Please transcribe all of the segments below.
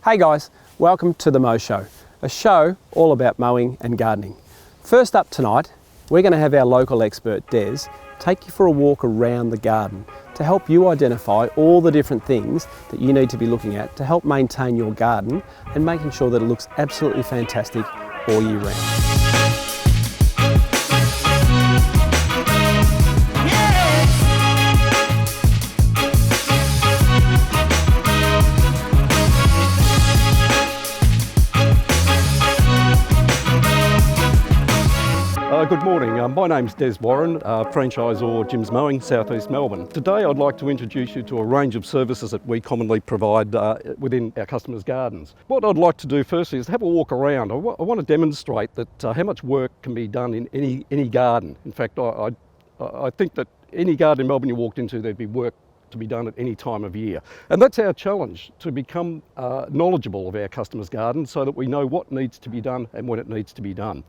Hey guys, welcome to the Mow Show, a show all about mowing and gardening. First up tonight, we're going to have our local expert Des take you for a walk around the garden to help you identify all the different things that you need to be looking at to help maintain your garden and making sure that it looks absolutely fantastic all year round. Good morning, my name's Des Warren, franchisor Jim's Mowing, Southeast Melbourne. Today I'd like to introduce you to a range of services that we commonly provide within our customers' gardens. What I'd like to do firstly is have a walk around. I want to demonstrate that how much work can be done in any garden. In fact, I think that any garden in Melbourne you walked into, there'd be work to be done at any time of year. And that's our challenge, to become knowledgeable of our customers' gardens so that we know what needs to be done and when it needs to be done.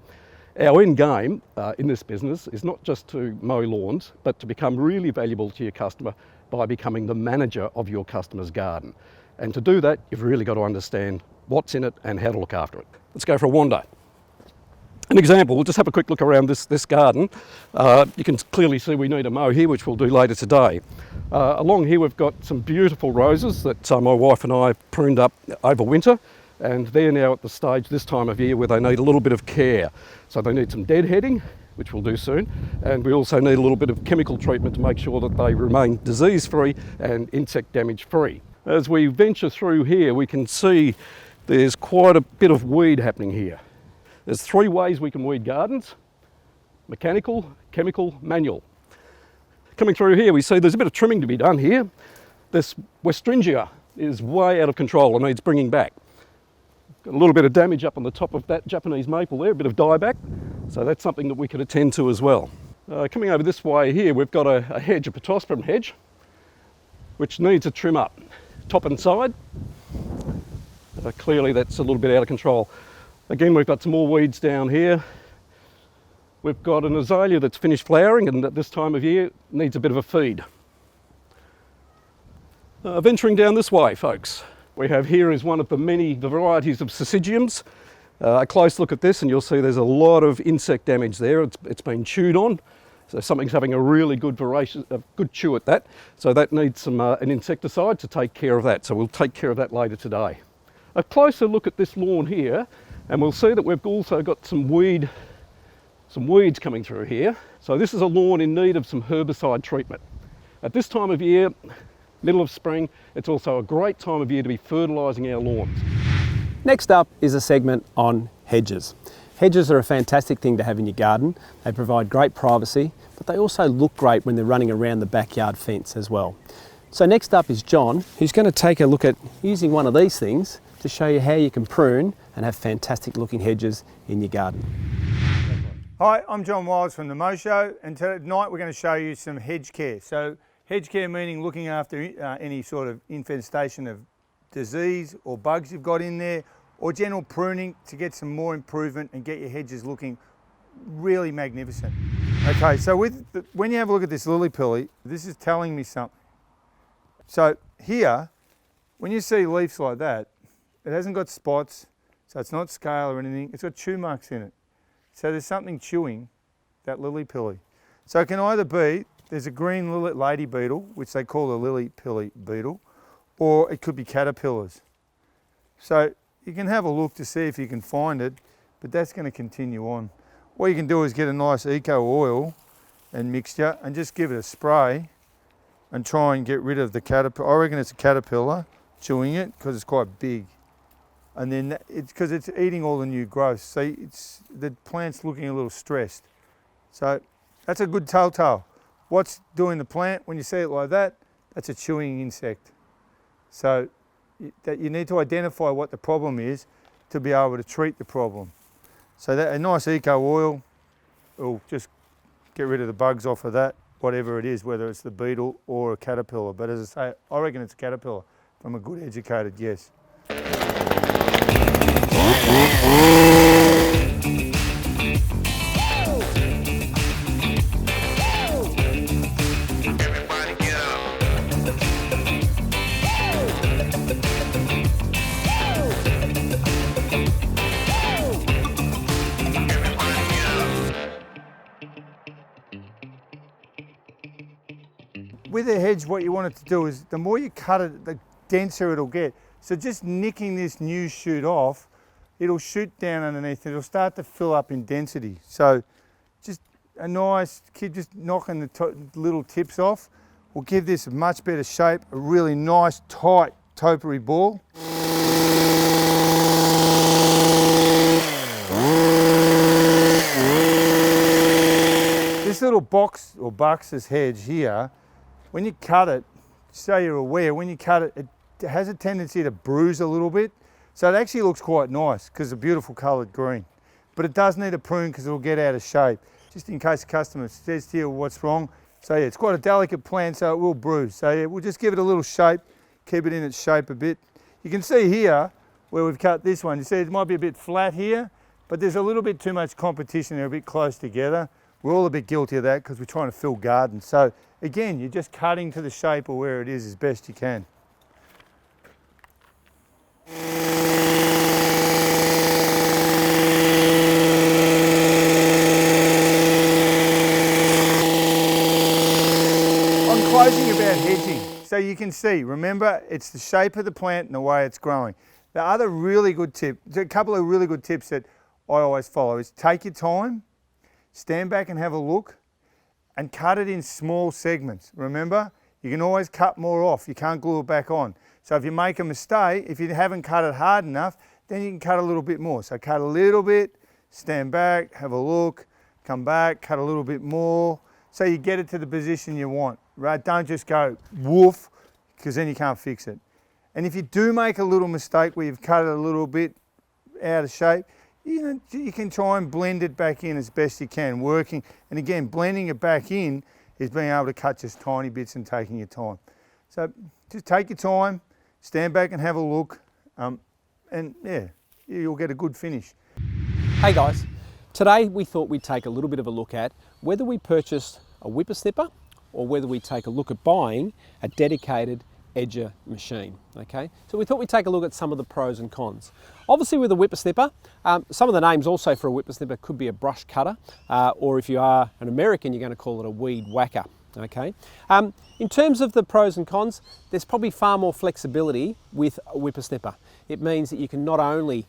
Our end game in this business is not just to mow lawns, but to become really valuable to your customer by becoming the manager of your customer's garden. And to do that, you've really got to understand what's in it and how to look after it. Let's go for a wander. An example, we'll just have a quick look around this garden. You can clearly see we need a mow here, which we'll do later today. Along here we've got some beautiful roses that my wife and I pruned up over winter. And they're now at the stage this time of year where they need a little bit of care. So they need some deadheading, which we'll do soon, and we also need a little bit of chemical treatment to make sure that they remain disease-free and insect damage-free. As we venture through here, we can see there's quite a bit of weed happening here. There's three ways we can weed gardens: mechanical, chemical, manual. Coming through here, we see there's a bit of trimming to be done here. This Westringia is way out of control and needs bringing back. Got a little bit of damage up on the top of that Japanese maple there, a bit of dieback, so that's something that we could attend to as well. Coming over this way here, we've got a hedge, a pittosporum hedge, which needs a trim up, top and side. Clearly that's a little bit out of control. Again, we've got some more weeds down here. We've got an azalea that's finished flowering and at this time of year needs a bit of a feed. Venturing down this way, folks. We have here is one of the many varieties of syzygiums. A close look at this and you'll see there's a lot of insect damage there. It's been chewed on, so something's having a really good good chew at that. So that needs some an insecticide to take care of that. So we'll take care of that later today. A closer look at this lawn here and we'll see that we've also got some weeds coming through here. So this is a lawn in need of some herbicide treatment. At this time of year, middle of spring, it's also a great time of year to be fertilising our lawns. Next up is a segment on hedges. Hedges are a fantastic thing to have in your garden. They provide great privacy, but they also look great when they're running around the backyard fence as well. So next up is John, who's going to take a look at using one of these things to show you how you can prune and have fantastic looking hedges in your garden. Hi, I'm John Wiles from the Mow Show, and tonight we're going to show you some hedge care. So hedge care meaning looking after any sort of infestation of disease or bugs you've got in there, or general pruning to get some more improvement and get your hedges looking really magnificent. Okay, so when you have a look at this lily pilly, this is telling me something. So here, when you see leaves like that, it hasn't got spots, so it's not scale or anything, it's got chew marks in it. So there's something chewing that lily pilly. So it can either be there's a green lily lady beetle, which they call a lily pilly beetle, or it could be caterpillars. So you can have a look to see if you can find it, but that's going to continue on. What you can do is get a nice eco oil and mixture and just give it a spray and try and get rid of the caterpillar. I reckon it's a caterpillar chewing it because it's quite big. And then it's because it's eating all the new growth. See, the plant's looking a little stressed. So that's a good telltale. What's doing the plant when you see it like that? That's a chewing insect. So that you need to identify what the problem is to be able to treat the problem. So that a nice eco oil will just get rid of the bugs off of that, whatever it is, whether it's the beetle or a caterpillar. But as I say, I reckon it's a caterpillar from a good educated guess. with a hedge, what you want it to do is the more you cut it, the denser it'll get. So just nicking this new shoot off, it'll shoot down underneath. It'll start to fill up in density. So just a nice, keep just knocking the little tips off will give this a much better shape, a really nice, tight, topiary ball. This little box or Bux's hedge here, when you cut it, so you're aware, when you cut it, it has a tendency to bruise a little bit. So it actually looks quite nice because it's a beautiful coloured green. But it does need a prune because it'll get out of shape. Just in case the customer says to you what's wrong. So yeah, it's quite a delicate plant, so it will bruise. So yeah, we'll just give it a little shape, keep it in its shape a bit. You can see here where we've cut this one, you see it might be a bit flat here, but there's a little bit too much competition. They're a bit close together. We're all a bit guilty of that because we're trying to fill gardens. So again, you're just cutting to the shape of where it is as best you can. I'm closing about hedging. So you can see, remember, it's the shape of the plant and the way it's growing. The other really good tip, a couple of really good tips that I always follow is take your time, stand back and have a look, and cut it in small segments. Remember, you can always cut more off. You can't glue it back on. So if you make a mistake, if you haven't cut it hard enough, then you can cut a little bit more. So cut a little bit, stand back, have a look, come back, cut a little bit more. So you get it to the position you want, right? Don't just go woof, because then you can't fix it. And if you do make a little mistake where you've cut it a little bit out of shape, you can try and blend it back in as best you can, working. And again, blending it back in is being able to cut just tiny bits and taking your time. So just take your time, stand back and have a look, and yeah, you'll get a good finish. Hey guys, today we thought we'd take a little bit of a look at whether we purchase a whippersnipper or whether we take a look at buying a dedicated edger machine, okay? So we thought we'd take a look at some of the pros and cons. Obviously with a whippersnipper, some of the names also for a whippersnipper could be a brush cutter, or if you are an American, you're going to call it a weed whacker, okay? In terms of the pros and cons, there's probably far more flexibility with a whippersnipper. It means that you can not only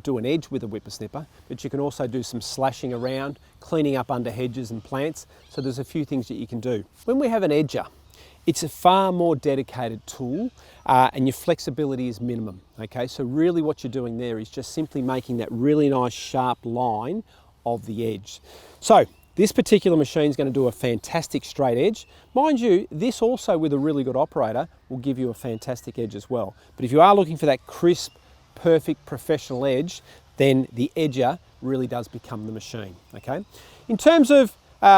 do an edge with a whippersnipper, but you can also do some slashing around, cleaning up under hedges and plants, so there's a few things that you can do. When we have an edger, it's a far more dedicated tool and your flexibility is minimum, okay? So really what you're doing there is just simply making that really nice sharp line of the edge. So this particular machine is going to do a fantastic straight edge. Mind you, this also with a really good operator will give you a fantastic edge as well. But if you are looking for that crisp, perfect professional edge, then the edger really does become the machine, okay? In terms of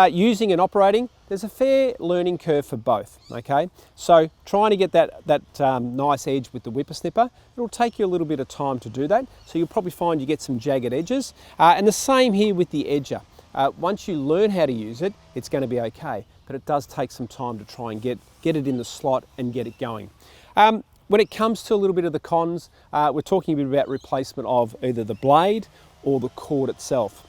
using and operating, there's a fair learning curve for both, okay? So trying to get that nice edge with the whippersnipper, it'll take you a little bit of time to do that. So you'll probably find you get some jagged edges. And the same here with the edger. Once you learn how to use it, it's going to be okay, but it does take some time to try and get it in the slot and get it going. When it comes to a little bit of the cons, we're talking a bit about replacement of either the blade or the cord itself.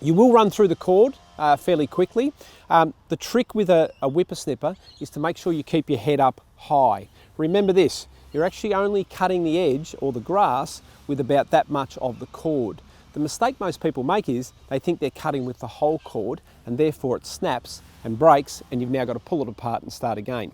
You will run through the cord fairly quickly. The trick with a whippersnipper is to make sure you keep your head up high. Remember this, you're actually only cutting the edge or the grass with about that much of the cord. The mistake most people make is they think they're cutting with the whole cord and therefore it snaps and breaks and you've now got to pull it apart and start again.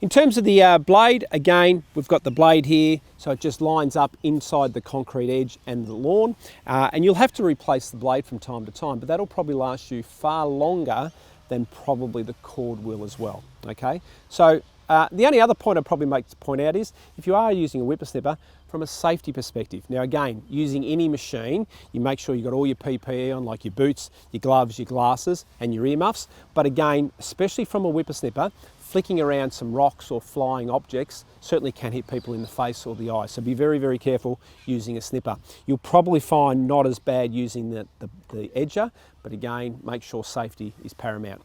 In terms of the blade, again, we've got the blade here, so it just lines up inside the concrete edge and the lawn, and you'll have to replace the blade from time to time, but that'll probably last you far longer than probably the cord will as well, okay? So the only other point I'd probably make to point out is if you are using a whippersnipper, from a safety perspective. Now again, using any machine, you make sure you've got all your PPE on, like your boots, your gloves, your glasses, and your earmuffs. But again, especially from a whippersnipper, flicking around some rocks or flying objects certainly can hit people in the face or the eye. So be very, very careful using a snipper. You'll probably find not as bad using the edger, but again, make sure safety is paramount.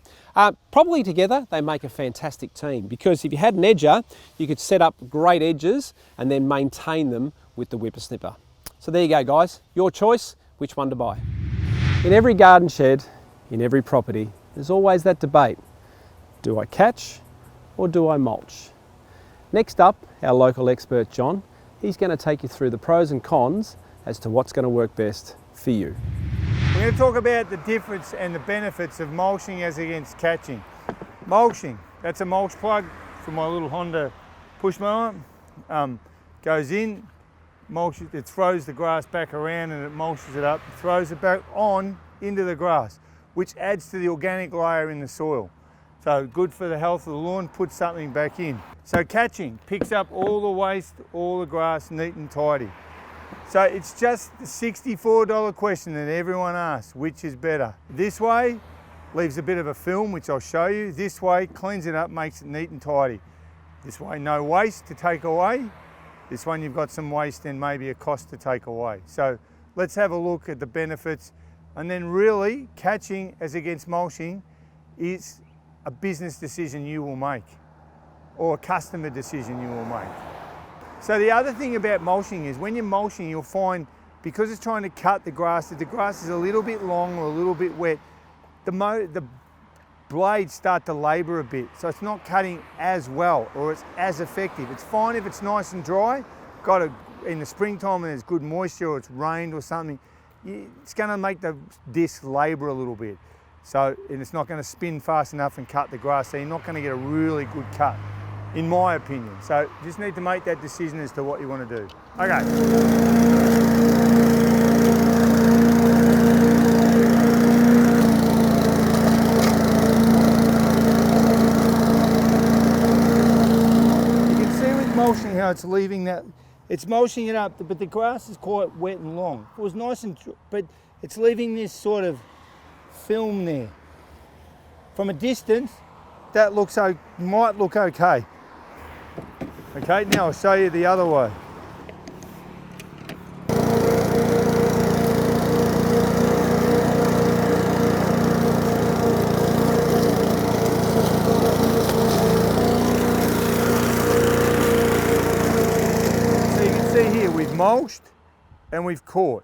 Probably together, they make a fantastic team because if you had an edger, you could set up great edges and then maintain them with the whippersnipper. So there you go, guys. Your choice, which one to buy. In every garden shed, in every property, there's always that debate. Do I catch or do I mulch? Next up, our local expert John, he's going to take you through the pros and cons as to what's going to work best for you. We're going to talk about the difference and the benefits of mulching as against catching. Mulching, that's a mulch plug for my little Honda push mower. Goes in, mulches, it throws the grass back around and it mulches it up, throws it back on into the grass, which adds to the organic layer in the soil. So good for the health of the lawn, put something back in. So catching picks up all the waste, all the grass neat and tidy. So it's just the $64 question that everyone asks, which is better? This way leaves a bit of a film, which I'll show you. This way cleans it up, makes it neat and tidy. This way no waste to take away. This one you've got some waste and maybe a cost to take away. So let's have a look at the benefits. And then really catching as against mulching is a business decision you will make or a customer decision you will make. So the other thing about mulching is when you're mulching, you'll find because it's trying to cut the grass, if the grass is a little bit long or a little bit wet, the blades start to labour a bit. So it's not cutting as well or it's as effective. It's fine if it's nice and dry. In the springtime when there's good moisture or it's rained or something, it's going to make the disc labour a little bit. So, and it's not going to spin fast enough and cut the grass, so you're not going to get a really good cut, in my opinion. So you just need to make that decision as to what you want to do. Okay. You can see with mulching how it's leaving that, it's mulching it up, but the grass is quite wet and long. It was nice and, but it's leaving this sort of film there. From a distance, that might look okay. Okay, now I'll show you the other way. So you can see here we've mulched and we've caught.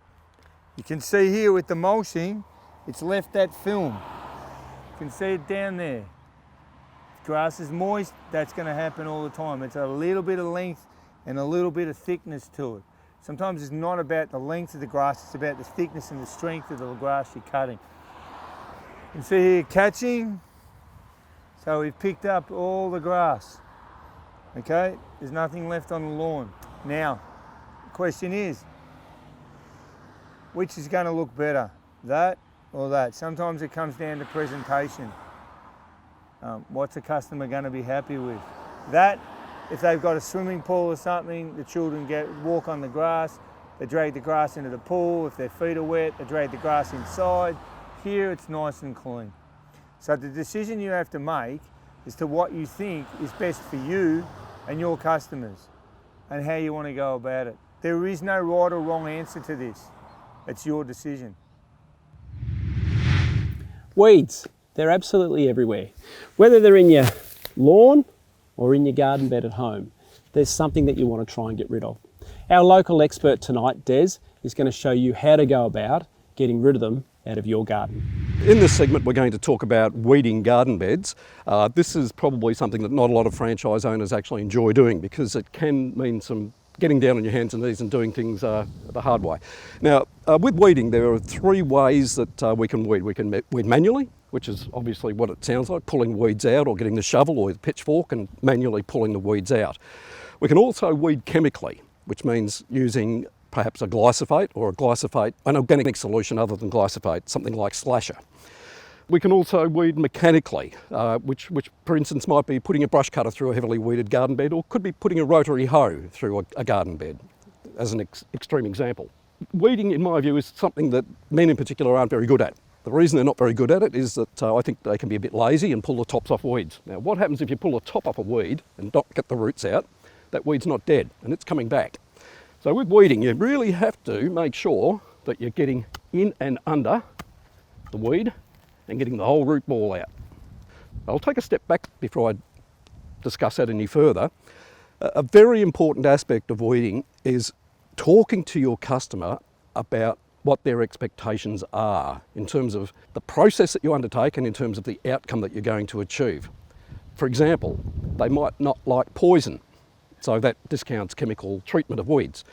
You can see here with the mulching, it's left that film. You can see it down there. If grass is moist, that's going to happen all the time. It's a little bit of length and a little bit of thickness to it. Sometimes it's not about the length of the grass, it's about the thickness and the strength of the grass you're cutting. You can see here catching. So we've picked up all the grass. Okay, there's nothing left on the lawn. Now, the question is, which is going to look better? That or that? Sometimes it comes down to presentation. What's a customer going to be happy with? That, if they've got a swimming pool or something, the children walk on the grass, they drag the grass into the pool. If their feet are wet, they drag the grass inside. Here it's nice and clean. So the decision you have to make is to what you think is best for you and your customers and how you want to go about it. There is no right or wrong answer to this. It's your decision. Weeds, they're absolutely everywhere. Whether they're in your lawn or in your garden bed at home, there's something that you want to try and get rid of. Our local expert tonight, Des, is going to show you how to go about getting rid of them out of your garden. In this segment we're going to talk about weeding garden beds. This is probably something that not a lot of franchise owners actually enjoy doing because it can mean some getting down on your hands and knees and doing things the hard way. Now, with weeding, there are three ways that we can weed. We can weed manually, which is obviously what it sounds like, pulling weeds out or getting the shovel or the pitchfork and manually pulling the weeds out. We can also weed chemically, which means using perhaps a glyphosate or an organic solution other than glyphosate, something like Slasher. We can also weed mechanically, which for instance might be putting a brush cutter through a heavily weeded garden bed, or could be putting a rotary hoe through a garden bed, as an extreme example. Weeding, in my view, is something that men in particular aren't very good at. The reason they're not very good at it is that I think they can be a bit lazy and pull the tops off weeds. Now, what happens if you pull the top off a weed and not get the roots out? That weed's not dead and it's coming back. So with weeding, you really have to make sure that you're getting in and under the weed and getting the whole root ball out. I'll take a step back before I discuss that any further. A very important aspect of weeding is talking to your customer about what their expectations are in terms of the process that you undertake and in terms of the outcome that you're going to achieve. For example, they might not like poison, so that discounts chemical treatment of weeds.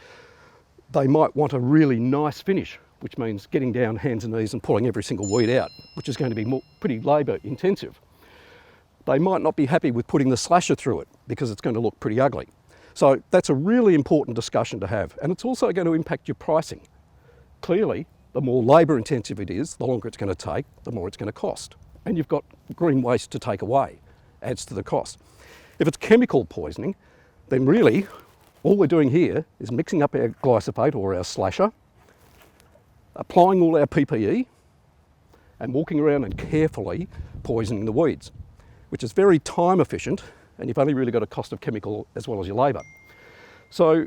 They might want a really nice finish, which means getting down hands and knees and pulling every single weed out, which is going to be pretty labour intensive. They might not be happy with putting the slasher through it because it's going to look pretty ugly. So that's a really important discussion to have, and it's also going to impact your pricing. Clearly, the more labour intensive it is, the longer it's going to take, the more it's going to cost. And you've got green waste to take away, adds to the cost. If it's chemical poisoning, then really all we're doing here is mixing up our glyphosate or our slasher, applying all our PPE, and walking around and carefully poisoning the weeds, which is very time efficient, and you've only really got a cost of chemical as well as your labour. So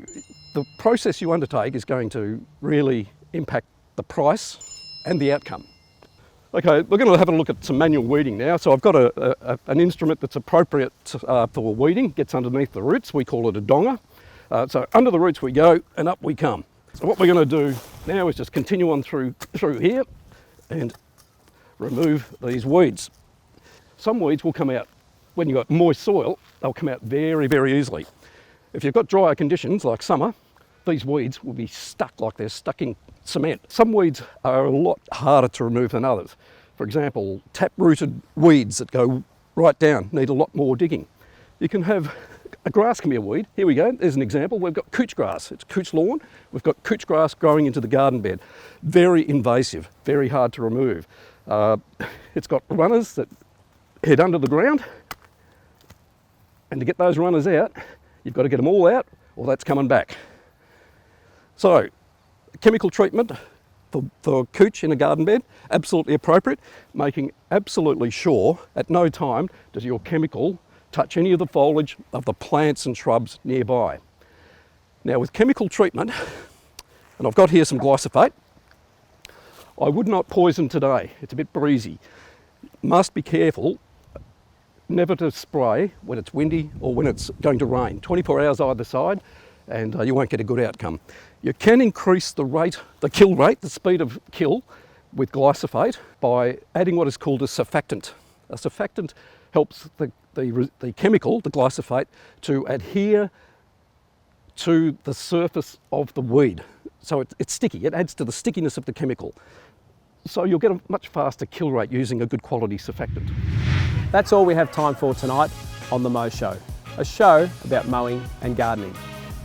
the process you undertake is going to really impact the price and the outcome. Okay, we're going to have a look at some manual weeding now. So I've got an instrument that's appropriate for weeding, gets underneath the roots. We call it a donger. So under the roots we go and up we come. So what we're going to do now is just continue on through here and remove these weeds. Some weeds will come out, when you've got moist soil, they'll come out very, very easily. If you've got drier conditions like summer, these weeds will be stuck like they're stuck in cement. Some weeds are a lot harder to remove than others. For example, tap-rooted weeds that go right down need a lot more digging. You can have, a grass can be a weed. Here we go, there's an example. We've got couch grass, it's couch lawn. We've got couch grass growing into the garden bed. Very invasive, very hard to remove. It's got runners that head under the ground, and to get those runners out, you've got to get them all out, or that's coming back. So, chemical treatment for couch in a garden bed, absolutely appropriate, making absolutely sure at no time does your chemical touch any of the foliage of the plants and shrubs nearby. Now with chemical treatment, and I've got here some glyphosate, I would not poison today, it's a bit breezy. Must be careful never to spray when it's windy or when it's going to rain. 24 hours either side, and you won't get a good outcome. You can increase the kill rate, the speed of kill with glyphosate by adding what is called a surfactant. A surfactant helps the chemical, the glyphosate, to adhere to the surface of the weed. So it's sticky, it adds to the stickiness of the chemical. So you'll get a much faster kill rate using a good quality surfactant. That's all we have time for tonight on The Mow Show, a show about mowing and gardening.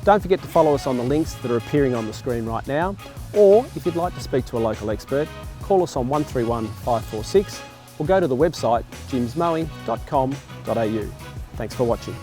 Don't forget to follow us on the links that are appearing on the screen right now, or if you'd like to speak to a local expert, call us on 131 546 or go to the website jimsmowing.com.au. Thanks for watching.